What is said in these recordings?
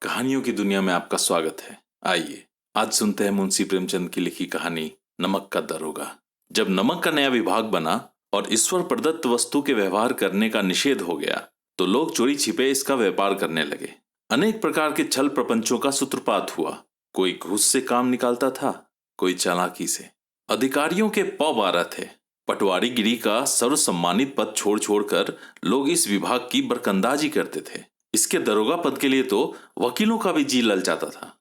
कहानियों की दुनिया में आपका स्वागत है। आइए आज सुनते हैं मुंशी प्रेमचंद की लिखी कहानी नमक का दरोगा। जब नमक का नया विभाग बना और ईश्वर प्रदत्त वस्तु के व्यवहार करने का निषेध हो गया तो लोग चोरी छिपे इसका व्यापार करने लगे। अनेक प्रकार के छल प्रपंचों का सूत्रपात हुआ। कोई घूस से काम निकालता था, कोई चालाकी से। अधिकारियों के पौ 12 थे। पटवारीगिरी का सर्व सम्मानित पद छोड़ छोड़कर लोग इस विभाग की बरकंदाजी करते थे। इसके दरोगा पद के लिए तो वकीलों का भी जी ललचाता था।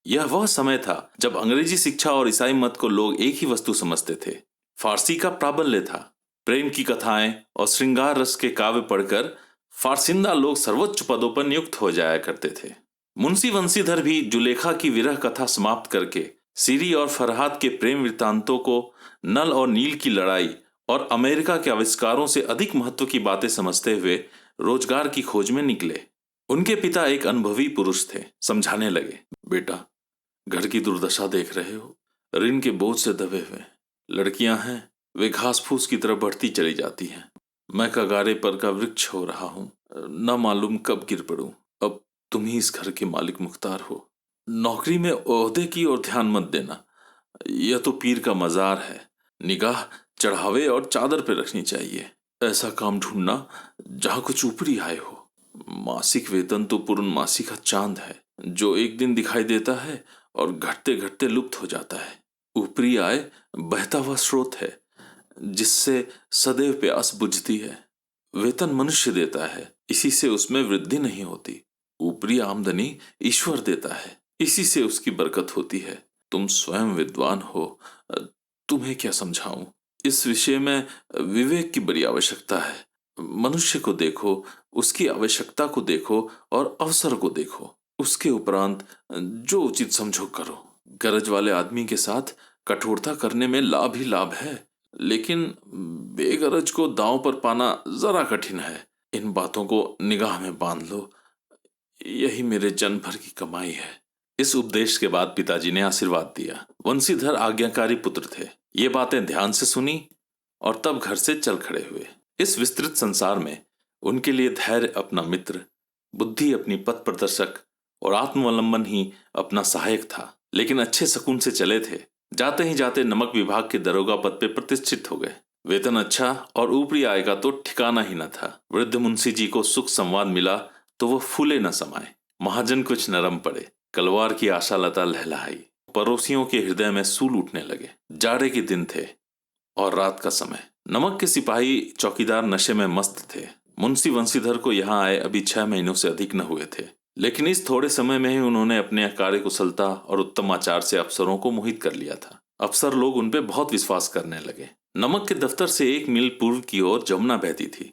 यह वह समय था जब अंग्रेजी शिक्षा और ईसाई मत को लोग एक ही वस्तु समझते थे। फारसी का प्राबल्य था। प्रेम की कथाएं और श्रृंगार रस के काव्य पढ़कर फारसिंदा लोग सर्वोच्च पदों पर नियुक्त हो जाया करते थे। मुंशी वंशीधर भी जुलेखा की विरह कथा समाप्त करके सीरी और फरहाद के प्रेम वृत्तांतों को, नल और नील की लड़ाई और अमेरिका के आविष्कारों से अधिक महत्व की बातें समझते हुए रोजगार की खोज में निकले। उनके पिता एक अनुभवी पुरुष थे। समझाने लगे, बेटा घर की दुर्दशा देख रहे हो, ऋण के बोझ से दबे हुए लड़कियां हैं, वे घास फूस की तरफ बढ़ती चली जाती हैं। मैं कगारे पर का वृक्ष हो रहा हूं, न मालूम कब गिर पड़ूं। अब तुम ही इस घर के मालिक मुख्तार हो। नौकरी में ओहदे की ओर ध्यान मत देना, यह तो पीर का मजार है। निगाह चढ़ावे और चादर पे रखनी चाहिए। ऐसा काम ढूंढना जहां कुछ ऊपरी आय हो। मासिक वेतन तो पूर्णमासी का चांद है, जो एक दिन दिखाई देता है और घटते घटते लुप्त हो जाता है। ऊपरी आय बहता हुआ स्रोत है जिससे सदैव प्यास बुझती है। वेतन मनुष्य देता है, इसी से उसमें वृद्धि नहीं होती। ऊपरी आमदनी ईश्वर देता है, इसी से उसकी बरकत होती है। तुम स्वयं विद्वान हो, तुम्हें क्या समझाऊं। इस विषय में विवेक की बड़ी आवश्यकता है। मनुष्य को देखो, उसकी आवश्यकता को देखो और अवसर को देखो। उसके उपरांत जो उचित समझो करो। गरज वाले आदमी के साथ कठोरता करने में लाभ ही लाभ है, लेकिन बेगरज को दांव पर पाना जरा कठिन है। इन बातों को निगाह में बांध लो, यही मेरे जन्म भर की कमाई है। इस उपदेश के बाद पिताजी ने आशीर्वाद दिया। वंशीधर आज्ञाकारी पुत्र थे। ये बातें ध्यान से सुनी और तब घर से चल खड़े हुए। इस विस्तृत संसार में उनके लिए धैर्य अपना मित्र, बुद्धि अपनी पथ प्रदर्शक और आत्मावलंबन ही अपना सहायक था। लेकिन अच्छे सकून से चले थे। जाते ही जाते नमक विभाग के दरोगा पद पे प्रतिष्ठित हो गए। वेतन अच्छा और ऊपरी आय का तो ठिकाना ही न था। वृद्ध मुंशी जी को सुख संवाद मिला तो वो फूले न समाये। महाजन कुछ नरम पड़े। कलवार की आशा लता लहलहाई। पड़ोसियों के हृदय में सूल उठने लगे। जाड़े के दिन थे और रात का समय। नमक के सिपाही चौकीदार नशे में मस्त थे। मुंशी वंशीधर को यहाँ आए अभी 6 महीनों से अधिक न हुए थे, लेकिन इस थोड़े समय में ही उन्होंने अपने कार्यकुशलता और उत्तम आचार से अफसरों को मोहित कर लिया था। अफसर लोग उन पे बहुत विश्वास करने लगे। नमक के दफ्तर से 1 मील पूर्व की ओर जमुना बहती थी।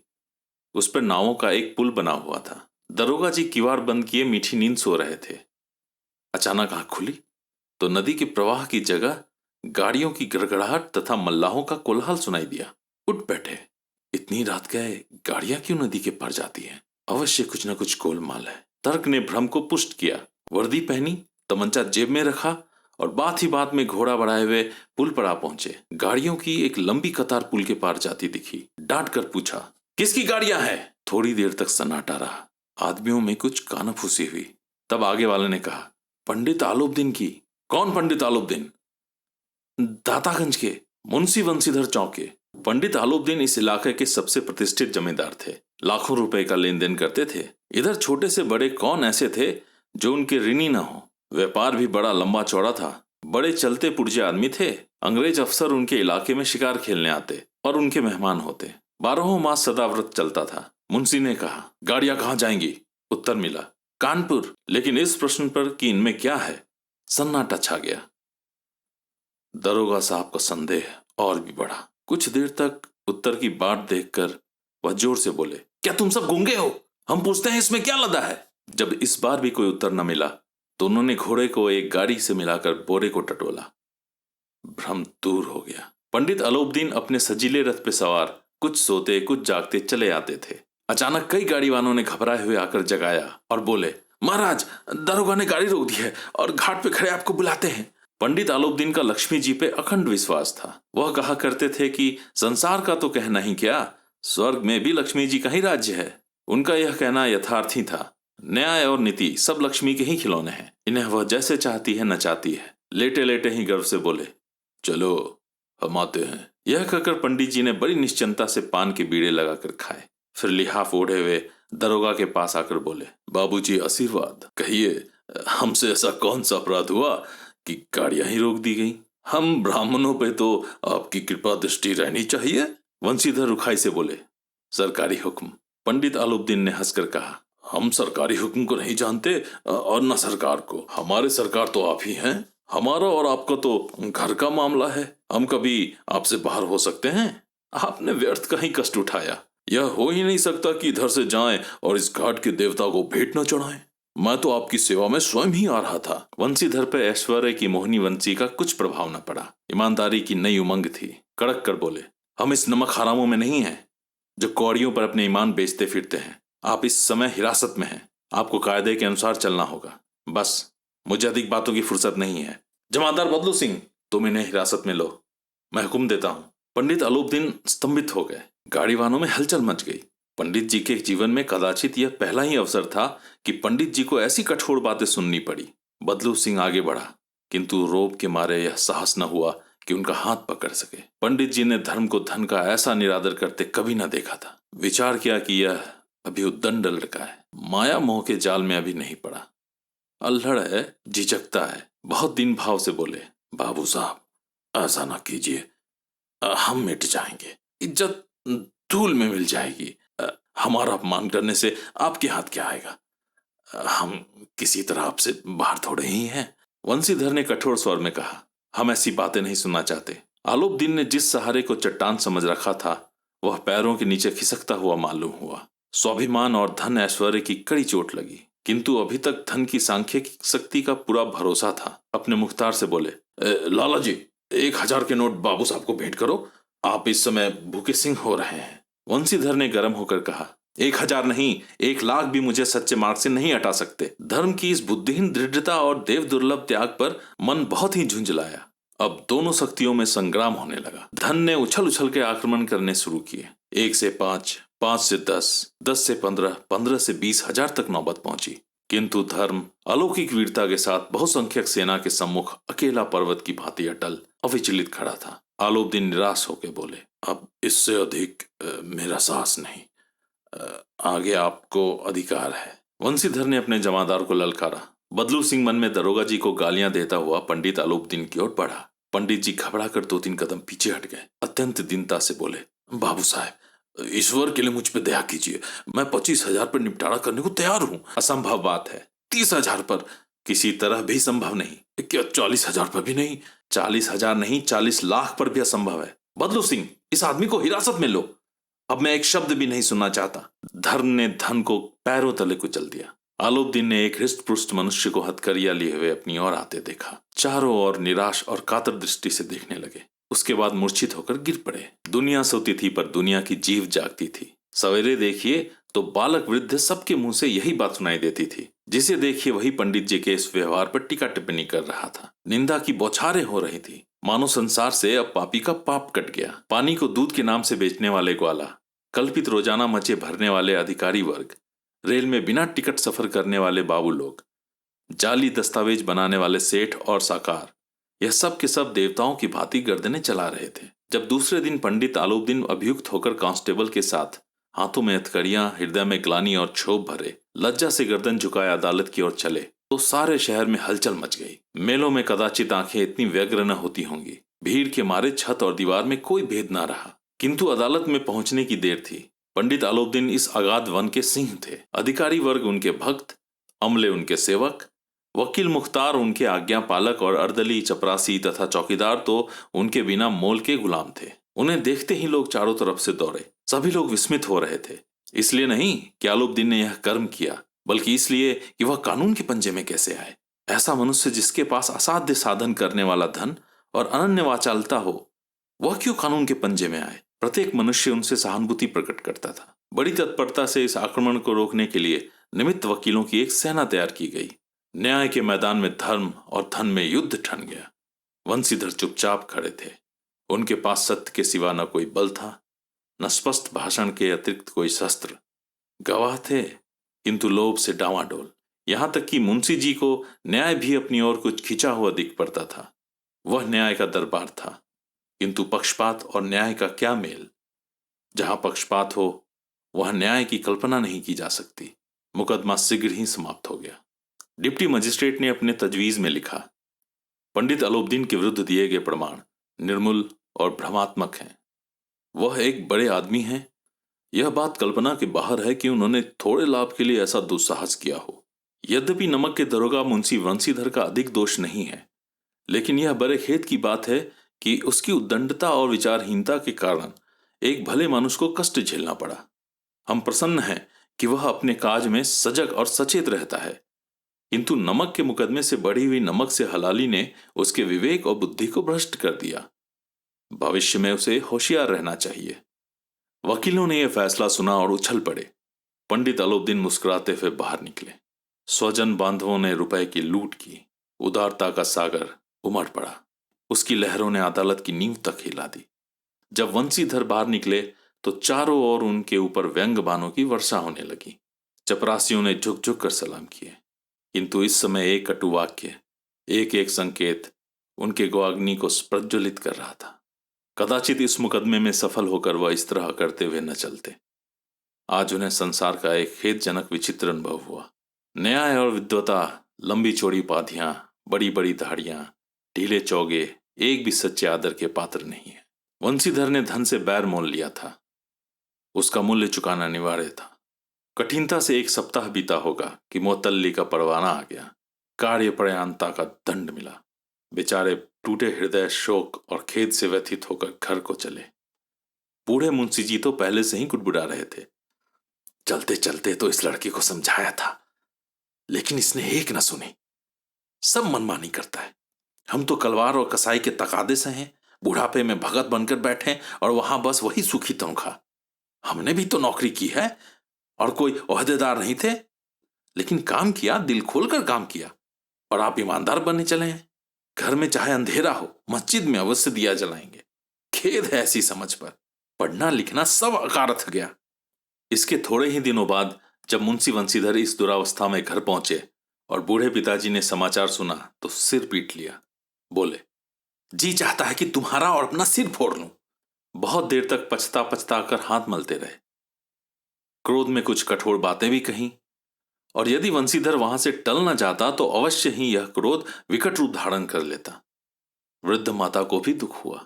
उस पर नावों का एक पुल बना हुआ था। दरोगा जी किवाड़ बंद किए मीठी नींद सो रहे थे। अचानक आंख खुली तो नदी के प्रवाह की जगह गाड़ियों की गड़गड़ाहट तथा मल्लाहों का कोलाहल सुनाई दिया। उठ बैठे। इतनी रात गए गाड़ियां क्यों नदी के पार जाती हैं? अवश्य कुछ न कुछ गोलमाल है। तर्क ने भ्रम को पुष्ट किया। वर्दी पहनी, तमंचा जेब में रखा और बात ही बात में घोड़ा बढ़ाए हुए पुल पर आ पहुंचे। गाड़ियों की एक लंबी कतार पुल के पार जाती दिखी। डांट कर पूछा, किसकी गाड़ियां हैं? थोड़ी देर तक सन्नाटा रहा। आदमियों में कुछ कानाफूसी हुई। तब आगे वाले ने कहा, पंडित आलोपदीन की। कौन पंडित आलोपदीन? दातागंज के मुंशी वंशीधर चौके। पंडित आलोपदीन इस इलाके के सबसे प्रतिष्ठित जमींदार थे। लाखों रुपए का लेन देन करते थे। इधर छोटे से बड़े कौन ऐसे थे जो उनके ऋणी न हो। व्यापार भी बड़ा लंबा चौड़ा था। बड़े चलते पुर्जे आदमी थे। अंग्रेज अफसर उनके इलाके में शिकार खेलने आते और उनके मेहमान होते। 12 मास सदाव्रत चलता था। मुंशी ने कहा, गाड़ियां कहाँ जाएंगी? उत्तर मिला, कानपुर। लेकिन इस प्रश्न पर कि इनमें क्या है, सन्नाटा छा गया। दरोगा साहब का संदेह और भी बढ़ा। कुछ देर तक उत्तर की बाट देखकर वह जोर से बोले, क्या तुम सब गूंगे हो? हम पूछते हैं इसमें क्या लदा है? जब इस बार भी कोई उत्तर न मिला तो उन्होंने घोड़े को एक गाड़ी से मिलाकर बोरे को टटोला। भ्रम दूर हो गया। पंडित आलोपदीन अपने सजीले रथ पे सवार कुछ सोते कुछ जागते चले आते थे। अचानक कई गाड़ी वालों ने घबराए हुए आकर जगाया और बोले, महाराज, दरोगा ने गाड़ी रोक दी है और घाट पे खड़े आपको बुलाते हैं। पंडित आलोपदीन का लक्ष्मी जी पे अखंड विश्वास था। वह कहा करते थे कि संसार का तो कहना ही क्या, स्वर्ग में भी लक्ष्मी जी का ही राज्य है। उनका यह कहना यथार्थ ही था। न्याय और नीति सब लक्ष्मी के ही खिलौने हैं, इन्हें वह जैसे चाहती है नचाती है। लेटे लेटे ही गर्व से बोले, चलो हम आते हैं। यह कहकर पंडित जी ने बड़ी निश्चिंता से पान के बीड़े लगाकर खाए, फिर लिहाफ ओढ़े हुए दरोगा के पास आकर बोले, बाबूजी आशीर्वाद। कहिए, हमसे ऐसा कौन सा अपराध हुआ कि गाड़ियां ही रोक दी गई? हम ब्राह्मणों पे तो आपकी कृपा दृष्टि रहनी चाहिए। वंशीधर रुखाई से बोले, सरकारी हुक्म। पंडित आलुद्दीन ने हंसकर कहा, हम सरकारी हुक्म को नहीं जानते और न सरकार को। हमारे सरकार तो आप ही हैं। हमारा और आपका तो घर का मामला है, हम कभी आपसे बाहर हो सकते हैं? आपने व्यर्थ का ही कष्ट उठाया। यह हो ही नहीं सकता कि इधर से जाएं और इस घाट के देवता को भेंट न चढ़ाएं। मैं तो आपकी सेवा में स्वयं ही आ रहा था। वंशीधर पे ऐश्वर्य की मोहिनी वंशी का कुछ प्रभाव न पड़ा। ईमानदारी की नई उमंग थी। कड़क कर बोले, हम इस नमक हरामों में नहीं हैं जो कौड़ियों पर अपने ईमान बेचते फिरते हैं। आप इस समय हिरासत में हैं, आपको कायदे के अनुसार चलना होगा। बस, मुझे अधिक बातों की फुर्सत नहीं है। जमादार बदलू सिंह, तुम इन्हें हिरासत में लो, मैं हुक्म देता हूं। पंडित आलुद्दीन स्तंभित हो गए। गाड़ी वालों में हलचल मच गई। पंडित जी के जीवन में कदाचित यह पहला ही अवसर था कि पंडित जी को ऐसी कठोर बातें सुननी पड़ी। बदलू सिंह आगे बढ़ा, किंतु रोब के मारे यह साहस न हुआ कि उनका हाथ पकड़ सके। पंडित जी ने धर्म को धन का ऐसा निरादर करते कभी न देखा था। विचार किया कि यह अभी उद्दंड लड़का है, माया मोह के जाल में अभी नहीं पड़ा, अल्हड़ है, झिझकता है। बहुत दिन भाव से बोले, बाबू साहब ऐसा ना कीजिए, हम मिट जाएंगे, इज्जत धूल में मिल जाएगी। हमारा अपमान करने से आपके हाथ क्या आएगा? हम किसी तरह आपसे बाहर थोड़े ही हैं। वंशीधर ने कठोर स्वर में कहा, हम ऐसी बातें नहीं सुनना चाहते। आलोपदीन ने जिस सहारे को चट्टान समझ रखा था वह पैरों के नीचे खिसकता हुआ मालूम हुआ। स्वाभिमान और धन ऐश्वर्य की कड़ी चोट लगी, किंतु अभी तक धन की सांख्यिक शक्ति का पूरा भरोसा था। अपने मुख्तार से बोले, लाला जी, 1000 के नोट बाबू साहब को भेंट करो, आप इस समय भूखे सिंह हो रहे हैं। वंशीधर ने गर्म होकर कहा, 1000 नहीं, 1,00,000 भी मुझे सच्चे मार्ग से नहीं हटा सकते। धर्म की इस बुद्धिहीन दृढ़ता और देव दुर्लभ त्याग पर मन बहुत ही झुंझलाया। अब दोनों शक्तियों में संग्राम होने लगा। धन ने उछल उछल के आक्रमण करने शुरू किए। 1 से 5, 5 से 10, 10 से 15, 15 से 20,000 तक नौबत पहुंची, किंतु धर्म अलौकिक वीरता के साथ बहुसंख्यक सेना के सम्मुख अकेला पर्वत की भांति अटल अविचलित खड़ा था। आलोपदीन निराश होकर बोले, अब इससे अधिक मेरा साहस नहीं, आगे आपको अधिकार है। वंशीधर ने अपने जमादार को ललकारा। बदलू सिंह मन में दरोगा जी को गालियां देता हुआ पंडित आलोपदीन की ओर बढ़ा। पंडित जी घबरा कर 2-3 कदम पीछे हट गए। अत्यंत दीनता से बोले, बाबू साहब, ईश्वर के लिए मुझ पे दया कीजिए, मैं 25,000 पर निपटारा करने को तैयार हूँ। असंभव बात है। 30,000 पर? किसी तरह भी संभव नहीं। क्या 40,000 पर भी नहीं? 40,000 नहीं, 40 लाख पर भी असंभव है। बदलू सिंह, इस आदमी को हिरासत में लो, अब मैं एक शब्द भी नहीं सुनना चाहता। धर्म ने धन को पैरों तले कुचल दिया। आलोपदीन ने एक हृष्ट पुष्ट मनुष्य को हथकड़िया लिए हुए अपनी ओर आते देखा। चारों ओर निराश और कातर दृष्टि से देखने लगे। उसके बाद मूर्छित होकर गिर पड़े। दुनिया सोती थी पर दुनिया की जीव जागती थी। सवेरे देखिए तो बालक वृद्ध सबके मुंह से यही बात सुनाई देती थी। जिसे देखिए वही पंडित जी के इस व्यवहार पर टीका टिप्पणी कर रहा था। निंदा की बौछारें हो रही थी। मानो संसार से अब पापी का पाप कट गया। पानी को दूध के नाम से बेचने वाले ग्वाला, कल्पित रोजाना मचे भरने वाले अधिकारी वर्ग, रेल में बिना टिकट सफर करने वाले बाबू लोग, जाली दस्तावेज बनाने वाले सेठ और साकार, यह सब के सब देवताओं की भांति गर्दनें चला रहे थे। जब दूसरे दिन पंडित आलोपदीन अभियुक्त होकर कांस्टेबल के साथ हाथों में हथकड़ियां, हृदय में ग्लानि और क्षोभ भरे, लज्जा से गर्दन झुकाए अदालत की ओर चले तो सारे शहर में हलचल मच गई। मेलों में कदाचित आंखें इतनी व्यग्र न होती होंगी। भीड़ के मारे छत और दीवार में कोई भेद न रहा। किंतु अदालत में पहुंचने की देर थी। पंडित आलोपदीन इस अगाध वन के सिंह थे। अधिकारी वर्ग उनके भक्त, अमले उनके सेवक, वकील मुख्तार उनके आज्ञा पालक और अर्दली, चपरासी तथा चौकीदार तो उनके बिना मोल के गुलाम थे। उन्हें देखते ही लोग चारों तरफ से दौड़े। सभी लोग विस्मित हो रहे थे। इसलिए नहीं कि आलोपदीन ने यह कर्म किया, बल्कि इसलिए कि वह कानून के पंजे में कैसे आए। ऐसा मनुष्य जिसके पास असाध्य साधन करने वाला धन और अनन्य वाचालता हो, वह क्यों कानून के पंजे में आए? प्रत्येक मनुष्य उनसे सहानुभूति प्रकट करता था। बड़ी तत्परता से इस आक्रमण को रोकने के लिए निमित्त वकीलों की एक सेना तैयार की गई। न्याय के मैदान में धर्म और धन में युद्ध ठन गया। वंशीधर चुपचाप खड़े थे। उनके पास सत्य के सिवा न कोई बल था, न स्पष्ट भाषण के अतिरिक्त कोई शस्त्र। गवाह थे किंतु लोभ से डांवाडोल। यहां तक कि मुंशी जी को न्याय भी अपनी ओर कुछ खिंचा हुआ दिख पड़ता था। वह न्याय का दरबार था, किंतु पक्षपात और न्याय का क्या मेल। जहां पक्षपात हो वहां न्याय की कल्पना नहीं की जा सकती। मुकदमा शीघ्र ही समाप्त हो गया। डिप्टी मजिस्ट्रेट ने अपने तजवीज में लिखा, पंडित अलोपदीन के विरुद्ध दिए गए प्रमाण निर्मूल और भ्रमात्मक हैं। वह एक बड़े आदमी हैं। यह बात कल्पना के बाहर है कि उन्होंने थोड़े लाभ के लिए ऐसा दुस्साहस किया हो। यद्यपि नमक के दरोगा मुंशी वंशीधर का अधिक दोष नहीं है, लेकिन यह बड़े खेद की बात है कि उसकी उद्दंडता और विचारहीनता के कारण एक भले मनुष्य को कष्ट झेलना पड़ा। हम प्रसन्न हैं कि वह अपने काज में सजग और सचेत रहता है, किंतु नमक के मुकदमे से बढ़ी हुई नमक से हलाली ने उसके विवेक और बुद्धि को भ्रष्ट कर दिया। भविष्य में उसे होशियार रहना चाहिए। वकीलों ने यह फैसला सुना और उछल पड़े। पंडित अलोपदीन मुस्कुराते हुए बाहर निकले। स्वजन बांधवों ने रुपए की लूट की। उदारता का सागर उमड़ पड़ा। उसकी लहरों ने अदालत की नींव तक हिला दी। जब वंशीधर बाहर निकले तो चारों ओर उनके ऊपर व्यंग बाणों की वर्षा होने लगी। चपरासियों ने झुक झुक कर सलाम किए, किंतु इस समय एक कटु वाक्य, एक एक संकेत उनके गोअग्नि को प्रज्वलित कर रहा था। कदाचित इस मुकदमे में सफल होकर वह इस तरह करते हुए न चलते। आज उन्हें संसार का एक खेदजनक विचित्र अनुभव हुआ। न्याय और विद्वता, लंबी चौड़ी उपाधियां, बड़ी बड़ी दाढ़ियां, ढीले चौगे एक भी सच्चे आदर के पात्र नहीं है। वंशीधर ने धन से बैर मोल लिया था। उसका मूल्य चुकाना अनिवार्य था। कठिनता से एक सप्ताह बीता होगा कि मोतल्ली का परवाना आ गया। कार्य प्रयाणता का दंड मिला। बेचारे टूटे हृदय, शोक और खेद से व्यथित होकर घर को चले। बूढ़े मुंशी जी तो पहले से ही कुटबुड़ा रहे थे। चलते चलते तो इस लड़के को समझाया था, लेकिन इसने एक न सुनी। सब मनमानी करता है। हम तो कलवार और कसाई के तकादे से हैं। बुढ़ापे में भगत बनकर बैठे और वहां बस वही सुखी तनख्वाह। हमने भी तो नौकरी की है और कोई ओहदेदार नहीं थे, लेकिन काम किया, दिल खोलकर काम किया। और आप ईमानदार बनने चले हैं। घर में चाहे अंधेरा हो, मस्जिद में अवश्य दिया जलाएंगे। खेद है ऐसी समझ पर। पढ़ना लिखना सब अकारथ गया। इसके थोड़े ही दिनों बाद जब मुंशी वंशीधर इस दुरावस्था में घर पहुंचे और बूढ़े पिताजी ने समाचार सुना तो सिर पीट लिया। बोले, जी चाहता है कि तुम्हारा और अपना सिर फोड़ लूं। बहुत देर तक पछता पछता कर हाथ मलते रहे। क्रोध में कुछ कठोर बातें भी कहीं, और यदि वंशीधर वहां से टल न जाता तो अवश्य ही यह क्रोध विकट रूप धारण कर लेता। वृद्ध माता को भी दुख हुआ।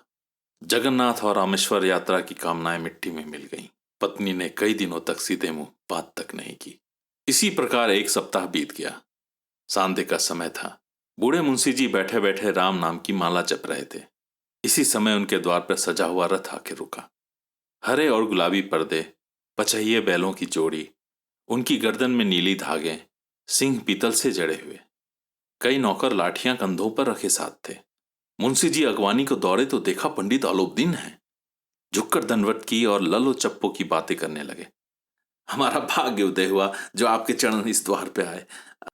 जगन्नाथ और रामेश्वर यात्रा की कामनाएं मिट्टी में मिल गईं। पत्नी ने कई दिनों तक सीधे मुंह बात तक नहीं की। इसी प्रकार एक सप्ताह बीत गया। सांध्य का समय था। बूढ़े मुंशी जी बैठे बैठे राम नाम की माला जप रहे थे। इसी समय उनके द्वार पर सजा हुआ रथ आके रुका। हरे और गुलाबी पर्दे, पचहिए बैलों की जोड़ी, उनकी गर्दन में नीली धागे, सिंह पीतल से जड़े हुए। कई नौकर लाठियां कंधों पर रखे साथ थे। मुंशी जी अगवानी को दौड़े तो देखा पंडित अलोपदीन है। झुककर दंडवत की और ललो चप्पो की बातें करने लगे। हमारा भाग्य उदय हुआ जो आपके चरण इस द्वार पे आए।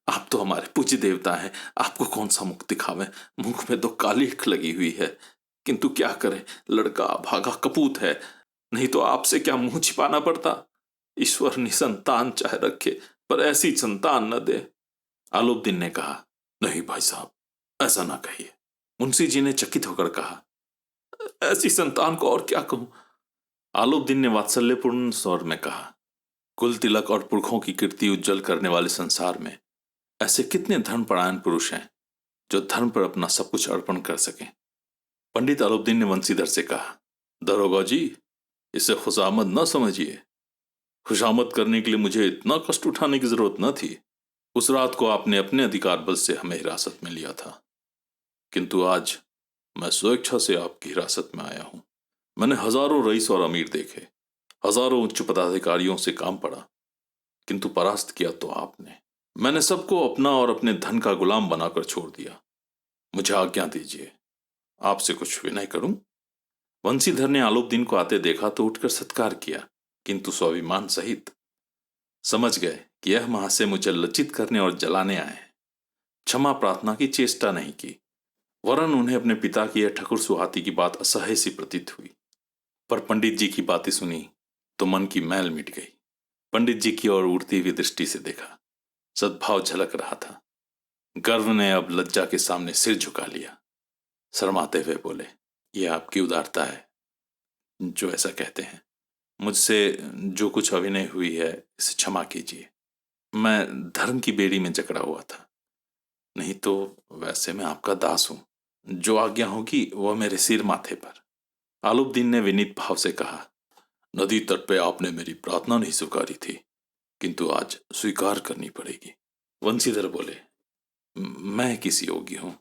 आप तो हमारे पूज्य देवता हैं। आपको कौन सा मुख दिखावे। मुख में तो कालिख लगी हुई है, किंतु क्या करें, लड़का भागा कपूत है। नहीं तो आपसे क्या मुंह छिपाना पड़ता। ईश्वर निसंतान चाहे रखे, पर ऐसी संतान न दे। आलोपदीन ने कहा, नहीं भाई साहब, ऐसा ना कहिए। मुंशी जी ने चकित होकर कहा, ऐसी संतान को और क्या कहूं। आलोपदीन ने वात्सल्यपूर्ण स्वर में कहा, कुल तिलक और पुरखों की कीर्ति उज्जवल करने वाले संसार में ऐसे कितने धर्मपरायण पुरुष हैं जो धर्म पर अपना सब कुछ अर्पण कर सकें। पंडित आलोपदीन ने वंशीधर से कहा, दरोगा जी, इसे खुशामद न समझिए। खुशामद करने के लिए मुझे इतना कष्ट उठाने की जरूरत न थी। उस रात को आपने अपने अधिकार बल से हमें हिरासत में लिया था, किंतु आज मैं स्वेच्छा से आपकी हिरासत में आया हूं। मैंने हजारों रईस और अमीर देखे, हजारों उच्च पदाधिकारियों से काम पड़ा, किंतु परास्त किया तो आपने। मैंने सबको अपना और अपने धन का गुलाम बनाकर छोड़ दिया। मुझे आज्ञा दीजिए, आपसे कुछ विनय करूं। वंशीधर ने आलोपदीन को आते देखा तो उठकर सत्कार किया, किंतु स्वाभिमान सहित। समझ गए कि यह महाशय मुझे लज्जित करने और जलाने आए हैं। क्षमा प्रार्थना की चेष्टा नहीं की, वरन उन्हें अपने पिता की यह ठकुर सुहाती की बात असह्य सी प्रतीत हुई। पर पंडित जी की बातें सुनी तो मन की मैल मिट गई। पंडित जी की ओर उड़ती हुई दृष्टि से देखा। सद्भाव झलक रहा था। गर्व ने अब लज्जा के सामने सिर झुका लिया। शर्माते हुए बोले, ये आपकी उदारता है जो ऐसा कहते हैं। मुझसे जो कुछ अभिनय हुई है इसे क्षमा कीजिए। मैं धर्म की बेड़ी में जकड़ा हुआ था। नहीं तो वैसे मैं आपका दास हूं। जो आज्ञा होगी वह मेरे सिर माथे पर। आलूबदीन ने विनीत भाव से कहा, नदी तट पे आपने मेरी प्रार्थना नहीं स्वीकारी थी, किंतु आज स्वीकार करनी पड़ेगी। वंशीधर बोले, मैं किस योग्य हूं,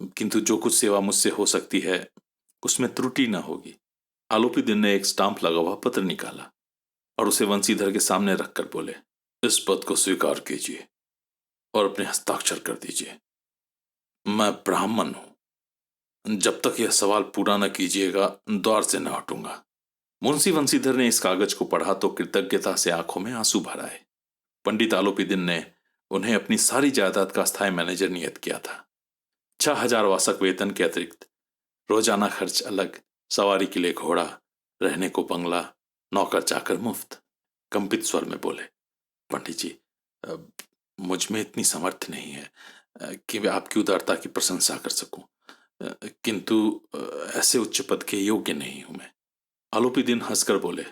किंतु जो कुछ सेवा मुझसे हो सकती है उसमें त्रुटि न होगी। आलोपीदीन ने एक स्टाम्प लगा हुआ पत्र निकाला और उसे वंशीधर के सामने रखकर बोले, इस पद को स्वीकार कीजिए और अपने हस्ताक्षर कर दीजिए। मैं ब्राह्मण हूं। जब तक यह सवाल पूरा न कीजिएगा द्वार से न हटूंगा। मुंशी वंशीधर ने इस कागज को पढ़ा तो कृतज्ञता से आंखों में आंसू भर आए। पंडित आलोपीदीन ने उन्हें अपनी सारी जायदाद का स्थायी मैनेजर नियत किया था। 6,000 वार्षिक वेतन के अतिरिक्त रोजाना खर्च अलग, सवारी के लिए घोड़ा, रहने को बंगला, नौकर चाकर मुफ्त। कंपित स्वर में बोले, पंडित जी, मुझ में इतनी सामर्थ्य नहीं है कि मैं आपकी उदारता की प्रशंसा कर सकूं, किंतु ऐसे उच्च पद के योग्य नहीं हूं मैं। आलोपीदीन हंसकर बोले,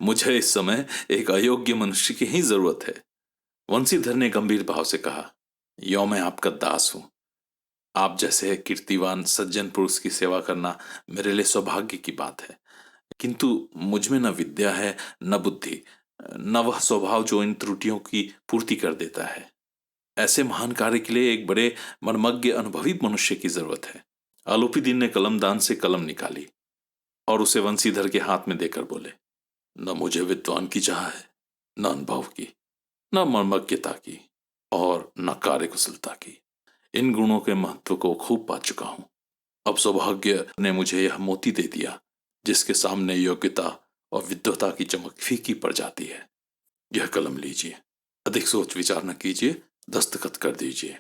मुझे इस समय एक अयोग्य मनुष्य की ही जरूरत है। वंशीधर ने गंभीर भाव से कहा, यो मैं आपका दास हूं। आप जैसे कीर्तिवान सज्जन पुरुष की सेवा करना मेरे लिए सौभाग्य की बात है, किंतु मुझ में न विद्या है, न बुद्धि, न वह स्वभाव जो इन त्रुटियों की पूर्ति कर देता है। ऐसे महान कार्य के लिए एक बड़े मर्मज्ञ अनुभवी मनुष्य की जरूरत है। आलोपीदीन ने कलमदान से कलम निकाली और उसे वंशीधर के हाथ में देकर बोले, न मुझे विद्वान की चाह है, न अनुभव की, न मर्मज्ञता की और न कार्यकुशलता की। इन गुणों के महत्व को खूब पा चुका हूं। अब सौभाग्य ने मुझे यह मोती दे दिया जिसके सामने योग्यता और विद्वता की चमक फीकी पड़ जाती है। यह कलम लीजिए, अधिक सोच विचार न कीजिए, दस्तखत कर दीजिए।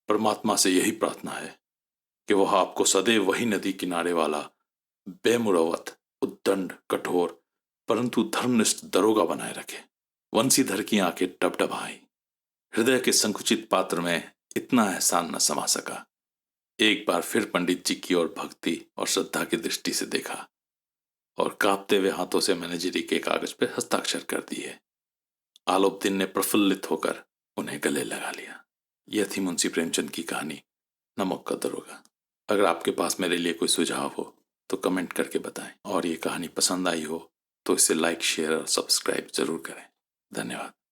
परमात्मा से यही प्रार्थना है कि वह आपको सदैव वही नदी किनारे वाला बेमुरवत, उद्दंड, कठोर परंतु धर्मनिष्ठ दरोगा बनाए रखे। वंशीधर की आंखें टपटपाई। हृदय के संकुचित पात्र में इतना एहसान न समा सका। एक बार फिर पंडित जी की ओर भक्ति और श्रद्धा की दृष्टि से देखा और कांपते हुए हाथों से मैनेजरी के कागज पर हस्ताक्षर कर दिए। आलोपदीन ने प्रफुल्लित होकर उन्हें गले लगा लिया। यह थी मुंशी प्रेमचंद की कहानी नमक का दरोगा। अगर आपके पास मेरे लिए कोई सुझाव हो तो कमेंट करके बताएं, और ये कहानी पसंद आई हो तो इसे लाइक, शेयर और सब्सक्राइब जरूर करें। धन्यवाद।